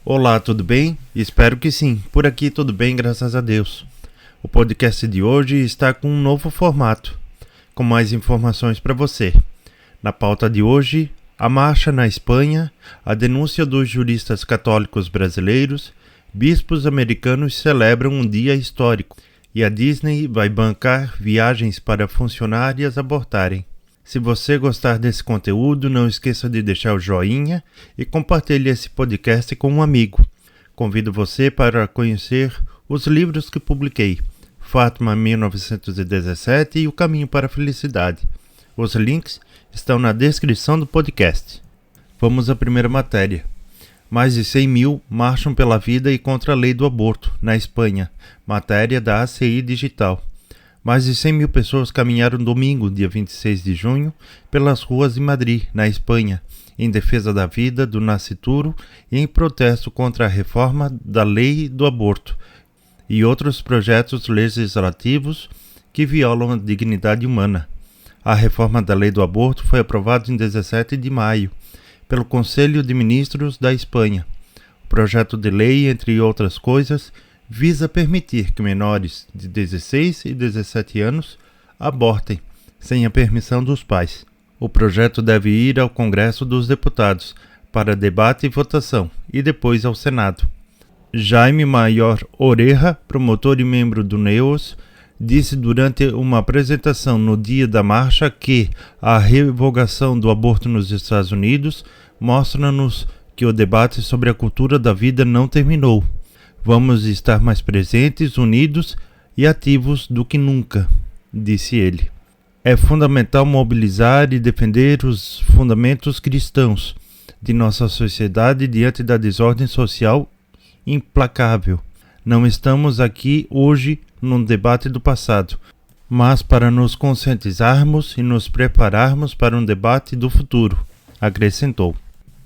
Olá, tudo bem? Espero que sim. Por aqui tudo bem, graças a Deus. O podcast de hoje está com um novo formato, com mais informações para você. Na pauta de hoje, a marcha na Espanha, a denúncia dos juristas católicos brasileiros, bispos americanos celebram um dia histórico e a Disney vai bancar viagens para funcionárias abortarem. Se você gostar desse conteúdo, não esqueça de deixar o joinha e compartilhe esse podcast com um amigo. Convido você para conhecer os livros que publiquei, Fátima 1917 e O Caminho para a Felicidade. Os links estão na descrição do podcast. Vamos à primeira matéria. Mais de 100 mil marcham pela vida e contra a lei do aborto, na Espanha. Matéria da ACI Digital. Mais de 100 mil pessoas caminharam domingo, dia 26 de junho, pelas ruas de Madrid, na Espanha, em defesa da vida, do nascituro e em protesto contra a reforma da lei do aborto e outros projetos legislativos que violam a dignidade humana. A reforma da lei do aborto foi aprovada em 17 de maio pelo Conselho de Ministros da Espanha. O projeto de lei, entre outras coisas, visa permitir que menores de 16 e 17 anos abortem, sem a permissão dos pais. O projeto deve ir ao Congresso dos Deputados para debate e votação, e depois ao Senado. Jaime Maior Oreja, promotor e membro do NEOS, disse durante uma apresentação no dia da marcha que a revogação do aborto nos Estados Unidos mostra-nos que o debate sobre a cultura da vida não terminou. Vamos estar mais presentes, unidos e ativos do que nunca, disse ele. É fundamental mobilizar e defender os fundamentos cristãos de nossa sociedade diante da desordem social implacável. Não estamos aqui hoje num debate do passado, mas para nos conscientizarmos e nos prepararmos para um debate do futuro, acrescentou.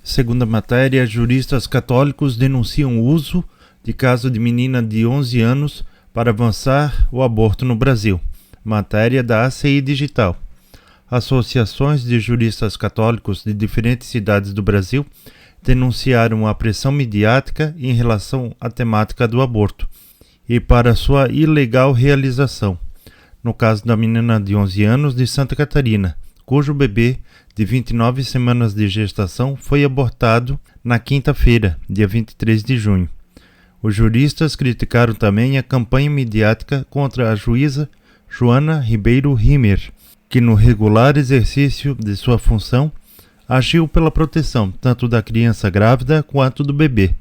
Segunda matéria, juristas católicos denunciam o uso de caso de menina de 11 anos para avançar o aborto no Brasil. Matéria da ACI Digital. Associações de juristas católicos de diferentes cidades do Brasil denunciaram a pressão midiática em relação à temática do aborto e para sua ilegal realização. No caso da menina de 11 anos de Santa Catarina, cujo bebê de 29 semanas de gestação foi abortado na quinta-feira, dia 23 de junho. Os juristas criticaram também a campanha midiática contra a juíza Joana Ribeiro Rimer, que no regular exercício de sua função agiu pela proteção tanto da criança grávida quanto do bebê.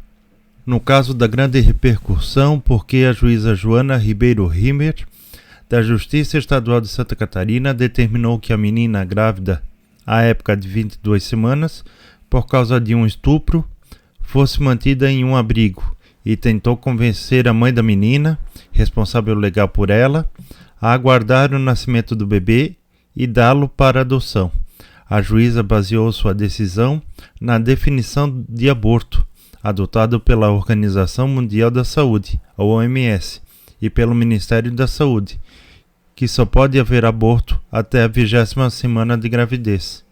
No caso da grande repercussão, porque a juíza Joana Ribeiro Rimer, da Justiça Estadual de Santa Catarina, determinou que a menina grávida, à época de 22 semanas, por causa de um estupro, fosse mantida em um abrigo, e tentou convencer a mãe da menina, responsável legal por ela, a aguardar o nascimento do bebê e dá-lo para adoção. A juíza baseou sua decisão na definição de aborto, adotado pela Organização Mundial da Saúde, a OMS, e pelo Ministério da Saúde, que só pode haver aborto até a 20ª semana de gravidez.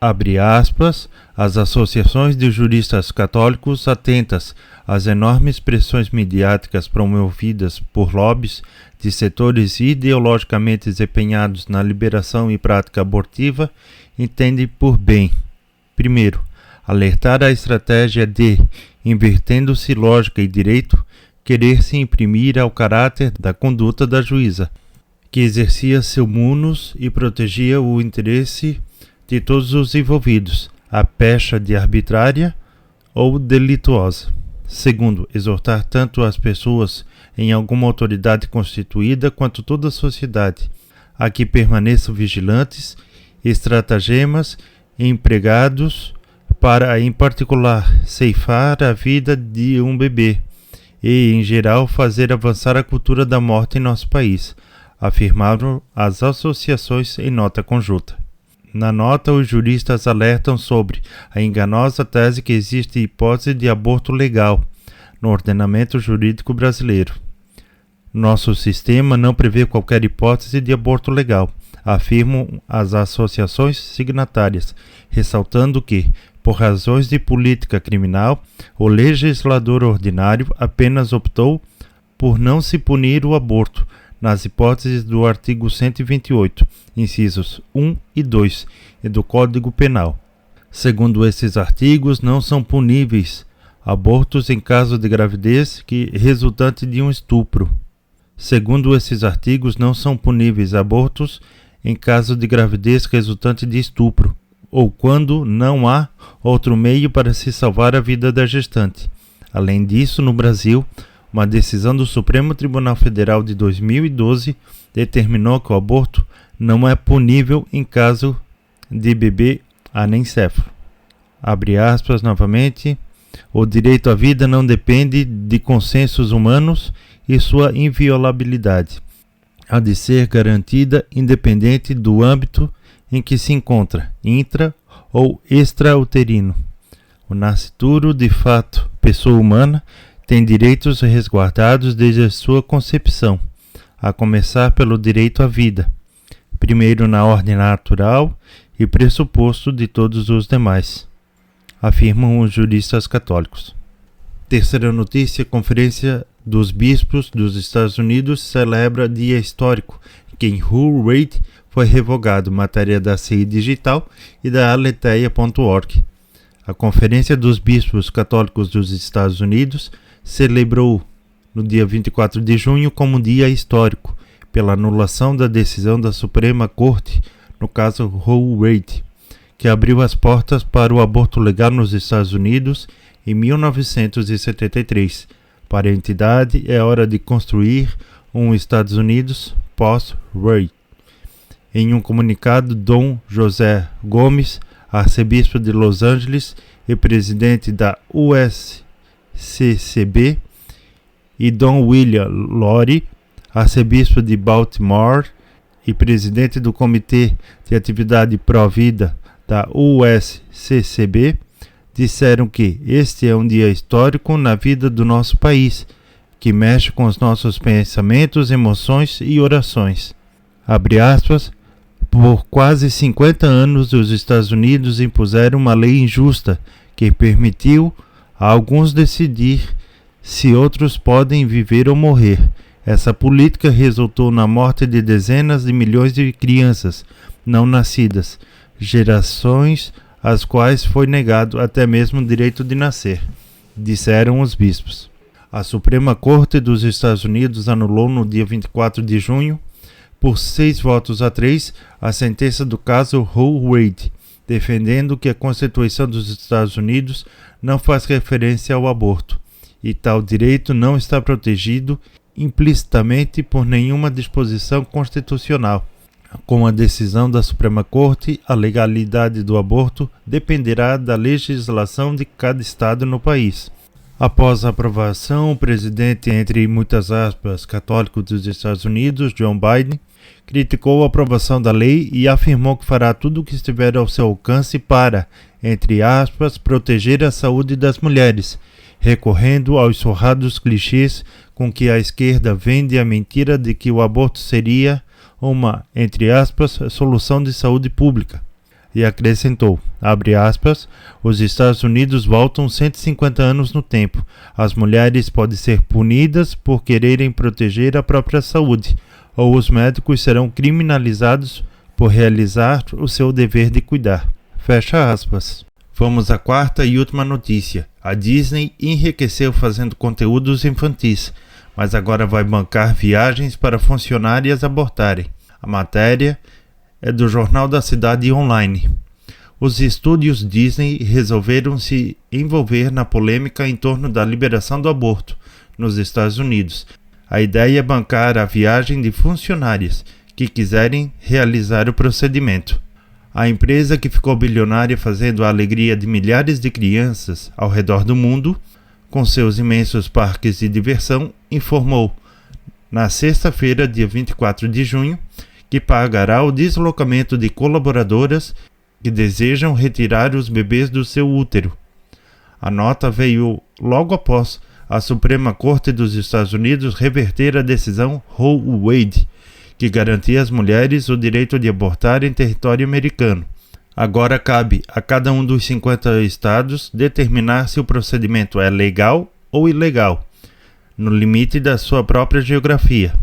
Abre aspas, as associações de juristas católicos atentas às enormes pressões midiáticas promovidas por lobbies de setores ideologicamente empenhados na liberação e prática abortiva entendem por bem, primeiro, alertar a estratégia de, invertendo-se lógica e direito, querer se imprimir ao caráter da conduta da juíza, que exercia seu munus e protegia o interesse de todos os envolvidos, a pecha de arbitrária ou delituosa. Segundo, exortar tanto as pessoas em alguma autoridade constituída quanto toda a sociedade a que permaneçam vigilantes, estratagemas empregados para, em particular, ceifar a vida de um bebê e, em geral, fazer avançar a cultura da morte em nosso país, afirmaram as associações em nota conjunta. Na nota, os juristas alertam sobre a enganosa tese que existe hipótese de aborto legal no ordenamento jurídico brasileiro. Nosso sistema não prevê qualquer hipótese de aborto legal, afirmam as associações signatárias, ressaltando que, Por razões de política criminal, o legislador ordinário apenas optou por não se punir o aborto, nas hipóteses do artigo 128, incisos 1 e 2, e do Código Penal. Segundo esses artigos, não são puníveis abortos em caso de gravidez que resultante de um estupro. Segundo esses artigos, não são puníveis abortos em caso de gravidez resultante de estupro, ou quando não há outro meio para se salvar a vida da gestante. Além disso, no Brasil, uma decisão do Supremo Tribunal Federal de 2012 determinou que o aborto não é punível em caso de bebê anencefalo. Abre aspas novamente. O direito à vida não depende de consensos humanos e sua inviolabilidade há de ser garantida independente do âmbito em que se encontra, intra ou extrauterino. O nascituro, de fato, pessoa humana, tem direitos resguardados desde a sua concepção, a começar pelo direito à vida, primeiro na ordem natural e pressuposto de todos os demais, afirmam os juristas católicos. Terceira notícia: Conferência dos Bispos dos Estados Unidos celebra dia histórico em que Roe Wade foi revogado, matéria da CI Digital e da aletheia.org. A Conferência dos Bispos Católicos dos Estados Unidos celebrou no dia 24 de junho como dia histórico, pela anulação da decisão da Suprema Corte no caso Roe Wade, que abriu as portas para o aborto legal nos Estados Unidos em 1973. Para a entidade, é hora de construir um Estados Unidos pós-Roe. Em um comunicado, Dom José Gomes, arcebispo de Los Angeles e presidente da USCCB, e Dom William Lori, arcebispo de Baltimore e presidente do Comitê de Atividade Pró-Vida da USCCB, disseram que este é um dia histórico na vida do nosso país, que mexe com os nossos pensamentos, emoções e orações. Abre aspas. Por quase 50 anos, os Estados Unidos impuseram uma lei injusta que permitiu a alguns decidir se outros podem viver ou morrer. Essa política resultou na morte de dezenas de milhões de crianças não nascidas, gerações às quais foi negado até mesmo o direito de nascer, disseram os bispos. A Suprema Corte dos Estados Unidos anulou no dia 24 de junho, por 6 votos a 3, a sentença do caso Roe Wade, defendendo que a Constituição dos Estados Unidos não faz referência ao aborto, e tal direito não está protegido implicitamente por nenhuma disposição constitucional. Com a decisão da Suprema Corte, a legalidade do aborto dependerá da legislação de cada estado no país. Após a aprovação, o presidente, entre muitas aspas, católico dos Estados Unidos, Joe Biden, criticou a aprovação da lei e afirmou que fará tudo o que estiver ao seu alcance para, entre aspas, proteger a saúde das mulheres, recorrendo aos surrados clichês com que a esquerda vende a mentira de que o aborto seria uma, entre aspas, solução de saúde pública. E acrescentou, abre aspas, os Estados Unidos voltam 150 anos no tempo. As mulheres podem ser punidas por quererem proteger a própria saúde, ou os médicos serão criminalizados por realizar o seu dever de cuidar. Fecha aspas. Vamos à quarta e última notícia. A Disney enriqueceu fazendo conteúdos infantis, mas agora vai bancar viagens para funcionárias abortarem. A matéria é do Jornal da Cidade Online. Os estúdios Disney resolveram se envolver na polêmica em torno da liberação do aborto nos Estados Unidos. A ideia é bancar a viagem de funcionárias que quiserem realizar o procedimento. A empresa, que ficou bilionária fazendo a alegria de milhares de crianças ao redor do mundo, com seus imensos parques de diversão, informou, na sexta-feira, dia 24 de junho, que pagará o deslocamento de colaboradoras que desejam retirar os bebês do seu útero. A nota veio logo após a Suprema Corte dos Estados Unidos reverter a decisão Roe Wade, que garantia às mulheres o direito de abortar em território americano. Agora cabe a cada um dos 50 estados determinar se o procedimento é legal ou ilegal, no limite da sua própria geografia.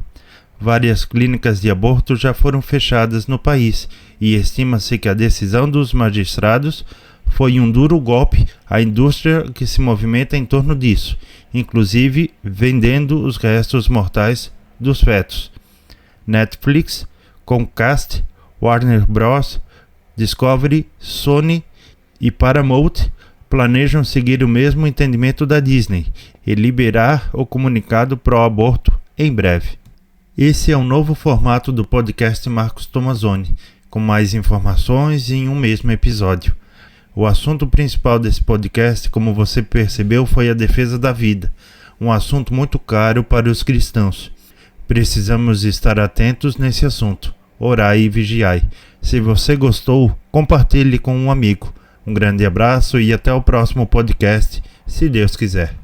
Várias clínicas de aborto já foram fechadas no país e estima-se que a decisão dos magistrados foi um duro golpe à indústria que se movimenta em torno disso, inclusive vendendo os restos mortais dos fetos. Netflix, Comcast, Warner Bros., Discovery, Sony e Paramount planejam seguir o mesmo entendimento da Disney e liberar o comunicado pró-aborto em breve. Esse é um novo formato do podcast Marcos Tomazoni, com mais informações em um mesmo episódio. O assunto principal desse podcast, como você percebeu, foi a defesa da vida, um assunto muito caro para os cristãos. Precisamos estar atentos nesse assunto. Orai e vigiai. Se você gostou, compartilhe com um amigo. Um grande abraço e até o próximo podcast, se Deus quiser.